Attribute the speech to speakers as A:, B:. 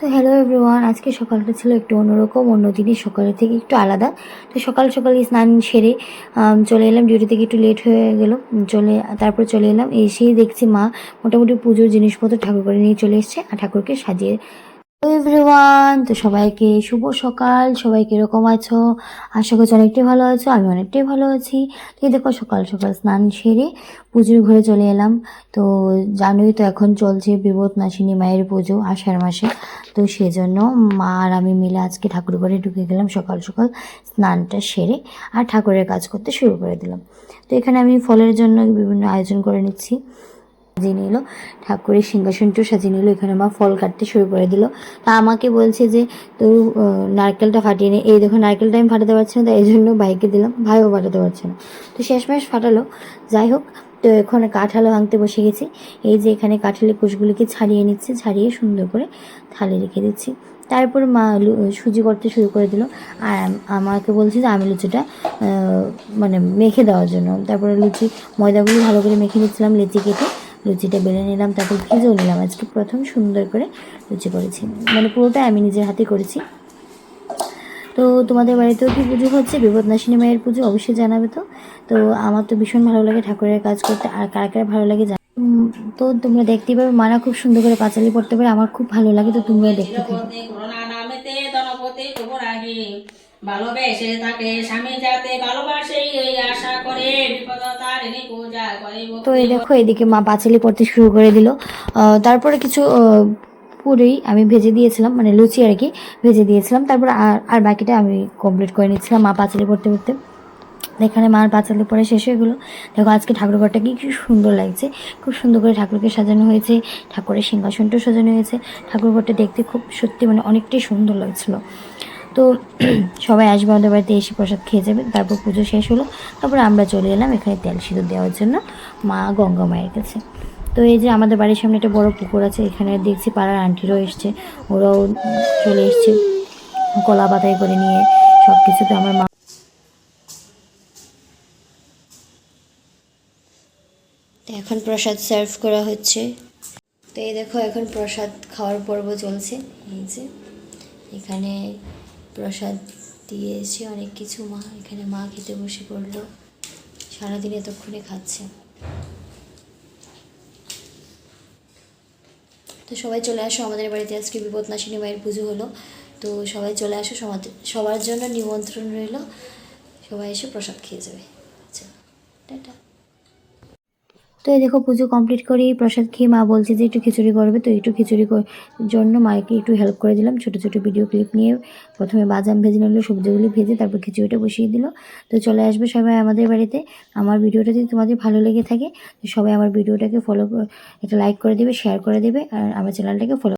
A: তো hello everyone, আজকে সকালটা ছিল একটু অন্যরকম, অন্য দিনের সকালের থেকে একটু আলাদা। তো সকাল সকালে স্নান সেরে চলে এলাম, ডিউটি থেকে একটু লেট হয়ে গেল। তারপর চলে এলাম, এসেই দেখছি মা মোটামুটি পুজোর জিনিসপত্র ঠাকুর করে নিয়ে চলে এসছে আর ঠাকুরকে সাজিয়ে। হ্যালো এভরিওয়ান, তো সবাইকে শুভ সকাল। সবাই কিরকম আছো? আশা করছি অনেকটাই ভালো আছো, আমি অনেকটাই ভালো আছি। তো এই দেখো সকাল সকাল স্নান সেরে পুজোর ঘরে চলে এলাম। তো জানোই তো এখন চলছে বিপদনাশিনী মায়ের পুজো আষাঢ় মাসে। তো সেজন্য মা আর আমি মিলে আজকে ঠাকুর ঘরে ঢুকে গেলাম সকাল সকাল, স্নানটা সেরে আর ঠাকুরের কাজ করতে শুরু করে দিলাম। তো এখানে আমি ফলের জন্য বিভিন্ন আয়োজন করে নিচ্ছি। সাজিয়ে নিল, ঠাকুরের সিংহাসনটাও সাজিয়ে নিল। এখানে মা ফল কাটতে শুরু করে দিল। তা আমাকে বলছে যে তোর নারকেলটা ফাটিয়ে নে। এই দেখো নারকেলটা আমি ফাটাতে পারছি না, তাই এই জন্য ভাইকে দিলাম, ভাইও ফাটাতে পারছে না। তো শেষমেশ ফাটালো। যাই হোক, তো এখানে কাঁঠালও ভাঙতে বসে গেছি। এই যে এখানে কাঁঠালের কুচগুলিকে ছাড়িয়ে নিচ্ছে, ছাড়িয়ে সুন্দর করে থালে রেখে দিচ্ছি। তারপর মা সুজি করতে শুরু করে দিল। আর আমাকে বলছে যে আমি লুচিটা মানে মেখে দেওয়ার জন্য। তারপরে ময়দাগুলি ভালো করে মেখে নিচ্ছিলাম, লেচি কেটে লুচিটা বেলে নিলাম, তারপর ভেজেও নিলাম। আজকে প্রথম সুন্দর করে লুচি করেছি, মানে পুরোটাই আমি নিজের হাতে করেছি। তো তোমাদের বাড়িতেও কি পুজো হচ্ছে, বিপদনাশিনী মায়ের পুজো? অবশ্যই জানাবে। তো আমার তো ভীষণ ভালো লাগে ঠাকুরের কাজ করতে, আর কার কার ভালো লাগে তো তোমরা দেখতেই পাবে, মারা খুব সুন্দর করে পাঁচালি পড়তে পারে, আমার খুব ভালো লাগে। তো তোমরা দেখতে থাকো। ভালোবেসে তাকে স্বামী যাতে ভালোবাসে এই আশা করে বিপদতারিণী পূজা করে। তো এই দেখো এদিকে মা পাঁচালি পড়তে শুরু করে দিল। তারপরে কিছু পুরোই আমি ভেজে দিয়েছিলাম, মানে লুচি আর কি ভেজে দিয়েছিলাম। তারপর আর বাকিটা আমি কমপ্লিট করে নিচ্ছিলাম মা পাঁচালি পড়তে পড়তে। এখানে মার পাঁচালি পরে শেষ হয়ে গেলো। দেখো আজকে ঠাকুর ঘরটা কি সুন্দর লাগছে, খুব সুন্দর করে ঠাকুরকে সাজানো হয়েছে, ঠাকুরের সিংহাসনটাও সাজানো হয়েছে। ঠাকুর ঘরটা দেখতে খুব সত্যি মানে অনেকটাই সুন্দর লাগছিলো। তো সবাই আসবে আমাদের বাড়িতে, এসে প্রসাদ খেয়ে যাবে। তারপর পুজো শেষ হলো, তারপর আমরা চলে এলাম এখানে তেল সিঁদুর দেওয়ার জন্য মা গঙ্গা মায়ের কাছে। তো এই যে আমাদের বাড়ির সামনে একটা বড় পুকুর আছে, এখানে দেখছি পাড়ার আন্টিরাও এসছে, ওরাও চলে এসছে কলা পাতায় করে নিয়ে সব কিছুতে। আমার মা তো এখন প্রসাদ সার্ভ করা হচ্ছে। তো এই দেখো এখন প্রসাদ খাওয়ার পর্ব চলছে। এই যে এখানে প্রসাদ দিয়েছে অনেক কিছু, মা এখানে মা খেতে বসে পড়লো, সারাদিন এতক্ষণে খাচ্ছে। তো সবাই চলে আসো আমাদের বাড়িতে, আজকে বিপদনাশিনী মায়ের পুজো হলো। তো সবাই চলে আসো, সবার জন্য নিমন্ত্রণ রইল, সবাই এসে প্রসাদ খেয়ে যাবে। আচ্ছা, টাটা। তো এই দেখো পুজো কমপ্লিট করেই প্রসাদ খেয়ে মা বলছে যে একটু খিচুড়ি করবে। তো একটু খিচুড়ি জন্য মাকে একটু হেল্প করে দিলাম, ছোটো ছোটো ভিডিও ক্লিপ নিয়ে। প্রথমে বাদাম ভেজে নিল, সবজিগুলি ভেজে তারপর খিচুড়িটা বসিয়ে দিল। তো চলে আসবে সবাই আমাদের বাড়িতে। আমার ভিডিওটা যদি তোমাদের ভালো লেগে থাকে তো সবাই আমার ভিডিওটাকে একটা লাইক করে দেবে, শেয়ার করে দেবে, আর আমার চ্যানেলটাকে ফলো